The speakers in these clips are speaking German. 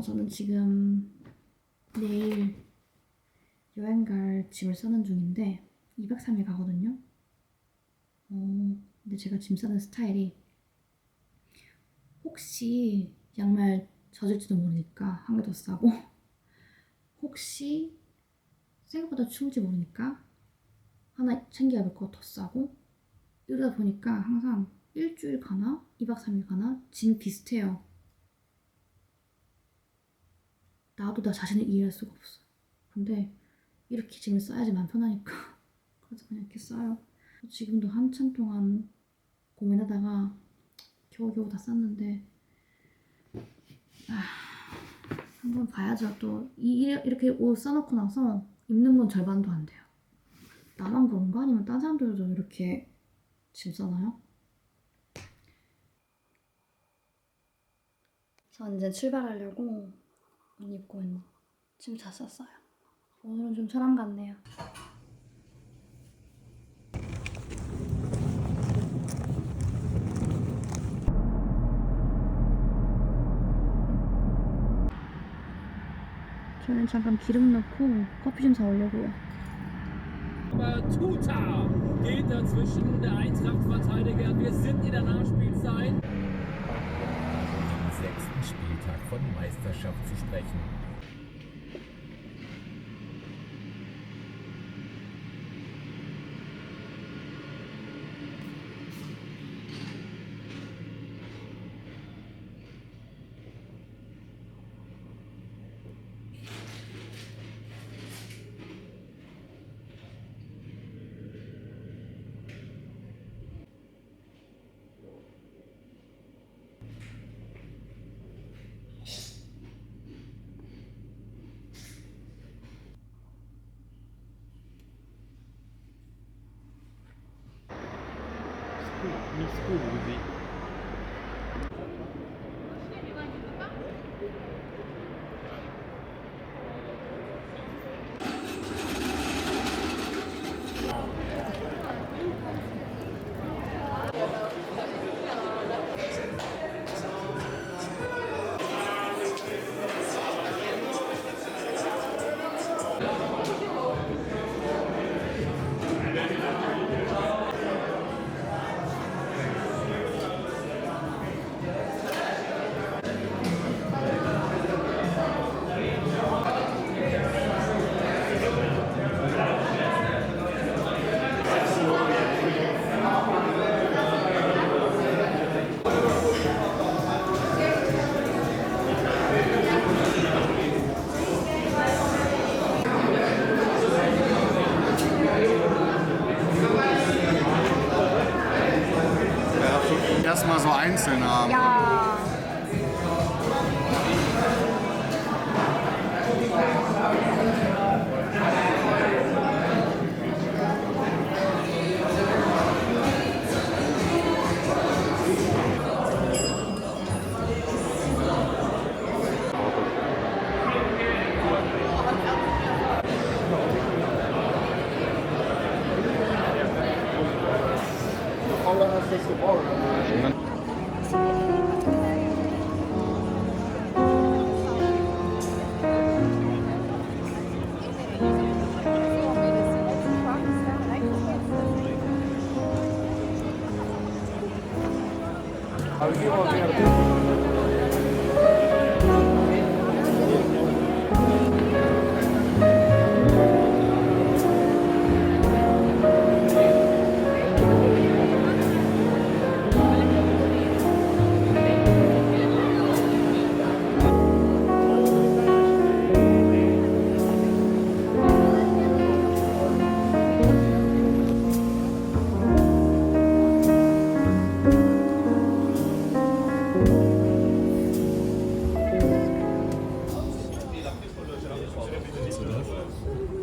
저는 지금 내일 여행 갈 짐을 싸는 중인데 2박 3일 가거든요. 근데 제가 짐 싸는 스타일이 혹시 양말 젖을지도 모르니까 한 개 더 싸고 혹시 생각보다 추울지 모르니까 하나 챙겨야 할 거 더 싸고 이러다 보니까 항상 일주일 가나 2박 3일 가나 짐 비슷해요. 나도 나 자신을 이해할 수가 없어. 근데 이렇게 짐을 싸야지 마음 편하니까 그래서 그냥 이렇게 싸요. 지금도 한참 동안 고민하다가 겨우겨우 다 쌌는데 한번 봐야죠. 또 이렇게 옷 싸놓고 나서 입는 건 절반도 안 돼요. 나만 그런가? 아니면 딴 사람들도 이렇게 짐 싸나요? 전 이제 출발하려고 옷 입고 짐 다 쌌어요. 오늘은 좀 사람 같네요. 저는 잠깐 기름 넣고 커피 좀 사오려고요. Tuta geht dazwischen, der Eintracht-Verteidiger. Wir sind in der Nachspielzeit. Am 6. Spieltag von Meisterschaft zu sprechen. Erstmal so einzeln haben. Ja.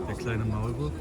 Der kleine Maulwurf.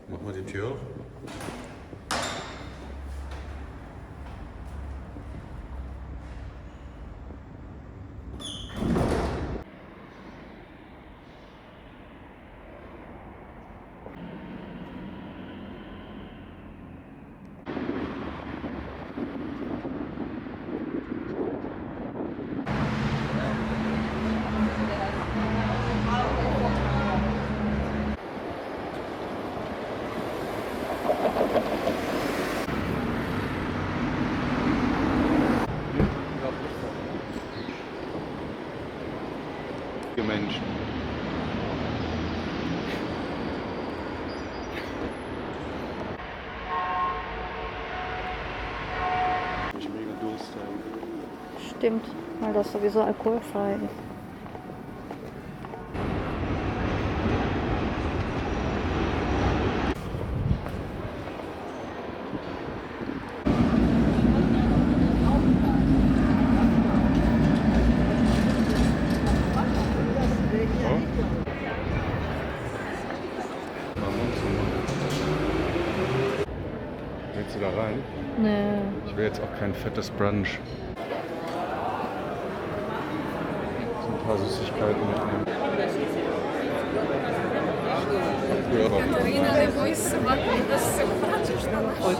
Mach mal die Tür auf. Menschen. Ich mega Durst haben. Stimmt, weil das sowieso alkoholfrei ist. Willst du da rein? Nee. Ich will jetzt auch kein fettes Brunch. So ein paar Süßigkeiten mitnehmen. Ja, aber Катерина, не бойся, мати да се врачаш на наши.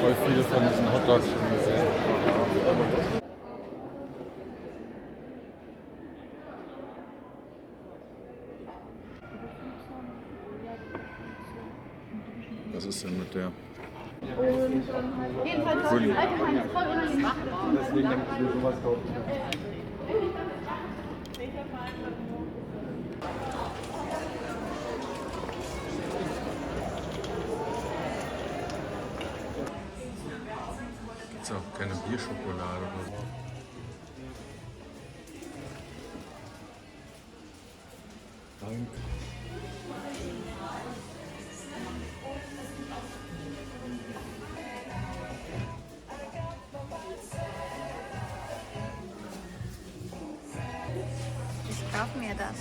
voll viele von diesen Hotdogs schon gesehen. Was ist denn mit der? Jedenfalls war das alte Heinz voll unangenehm. Deswegen habe ich mir sowas gekauft. Gibt's auch keine Bierschokolade oder so? Danke. Ich kauf mir das.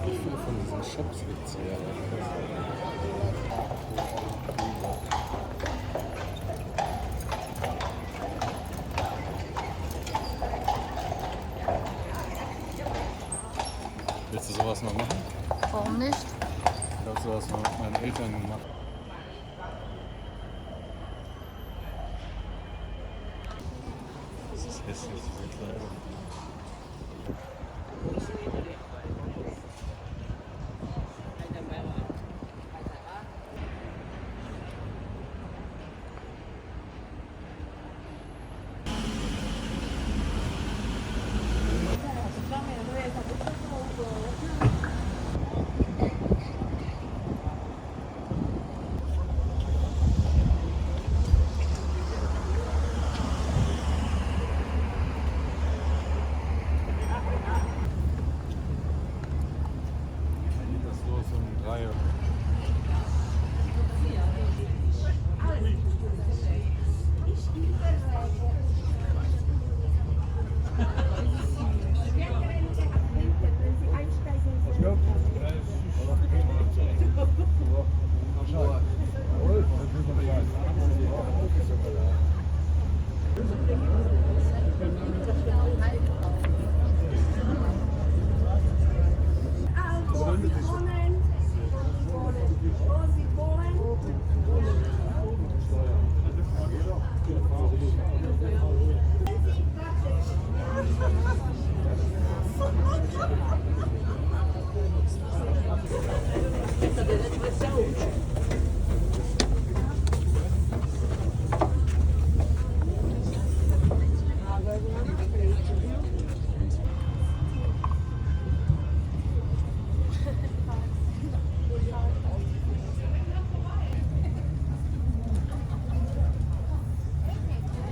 Wie viele von diesen Shops gibt's hier? Willst du sowas noch machen? Warum nicht? Ich habe sowas mal mit meinen Eltern gemacht. Das ist hässlich, diese Kleidung.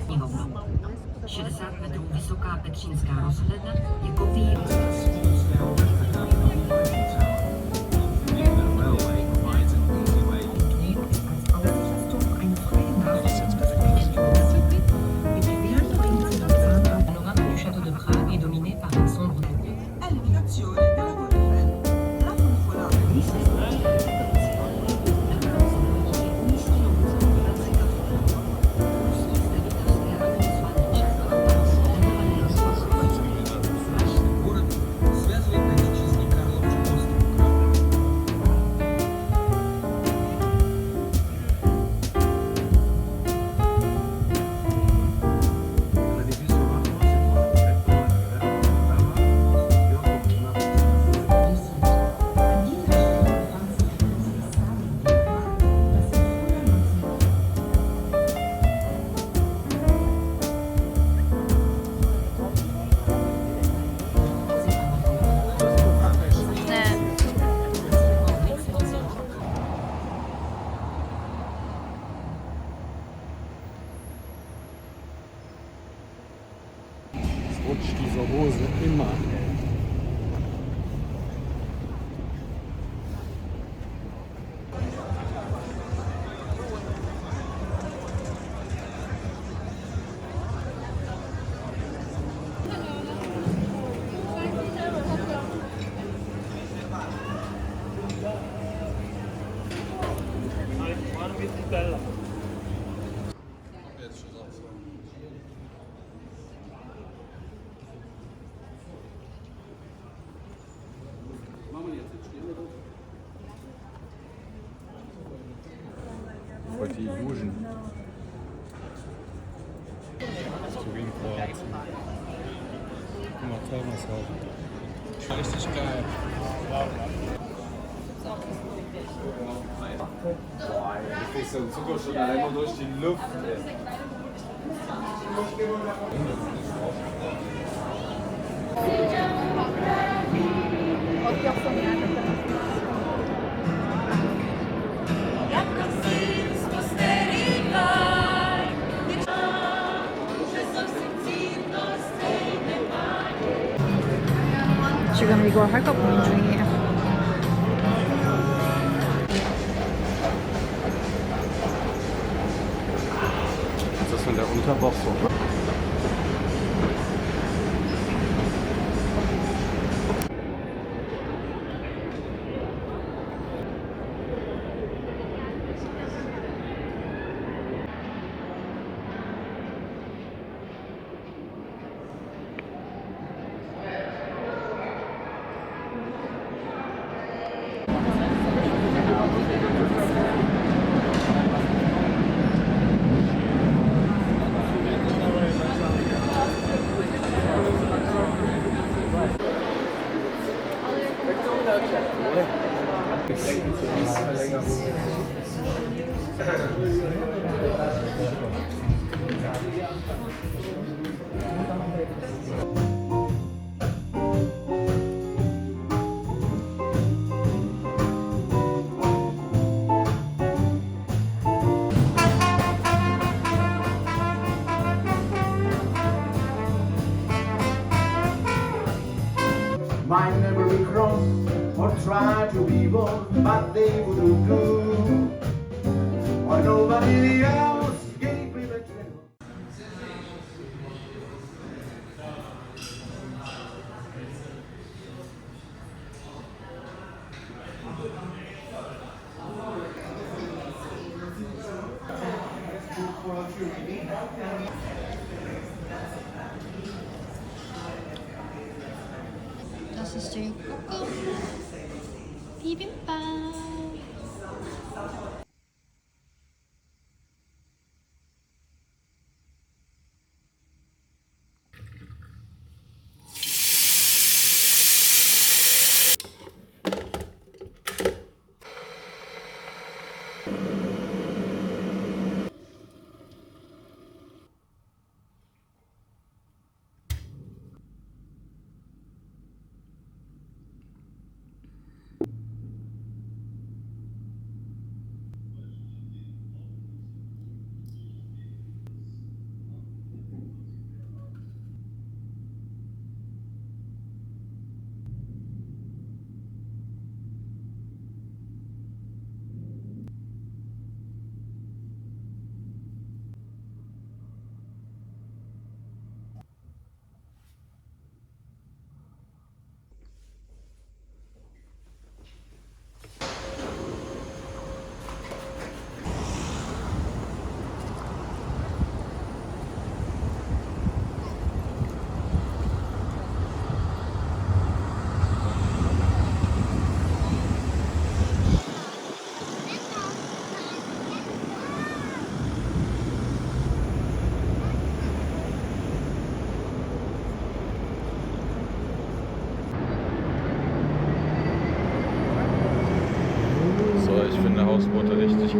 Sněmovnou. 60 metrů vysoká Petřínská rozhledna je kopií. Rutscht diese Hose immer. Heute die Illusion. So wie in Kroatien. Guck mal, Thermoshaus. Richtig geil. Boah, du kriegst so einen Zuckerschock einmal durch die Luft. 지금 이걸 할까 고민 중이에요. Ist das von der Unterbauch so? Might never be cross or try to be bold, but they wouldn't do. Or nobody else gave me the trouble. Das ist der Koko Bibimbap.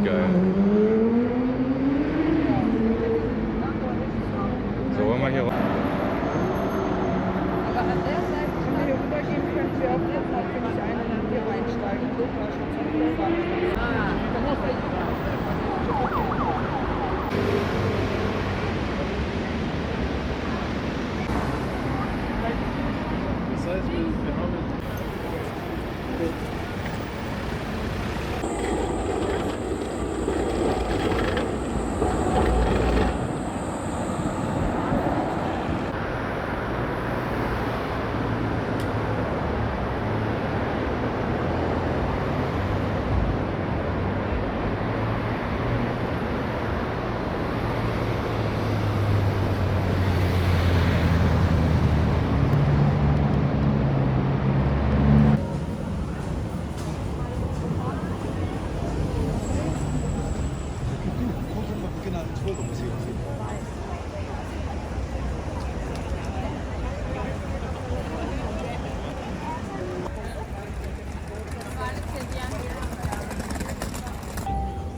geil. So, wollen wir hier raus? Aber an der Seite, wenn wir hier rübergehen, können wir auf jeden Fall für mich einen und hier reinsteigen. So war schon zu viel Fahrt. Das heißt, wir haben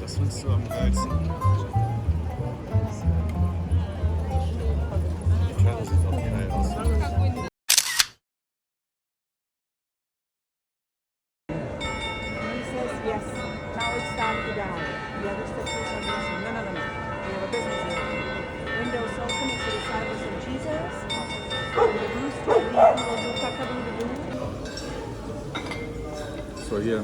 das findest du am geilsten. Die Karte sieht auch geil aus. He says yes. Now it's time to die. The other stepsister says no, no, no, no. We have a business here. Windows open. It's the disciples of Jesus. And the rooster at the end will do cock-a-doodle-doo. So, hier.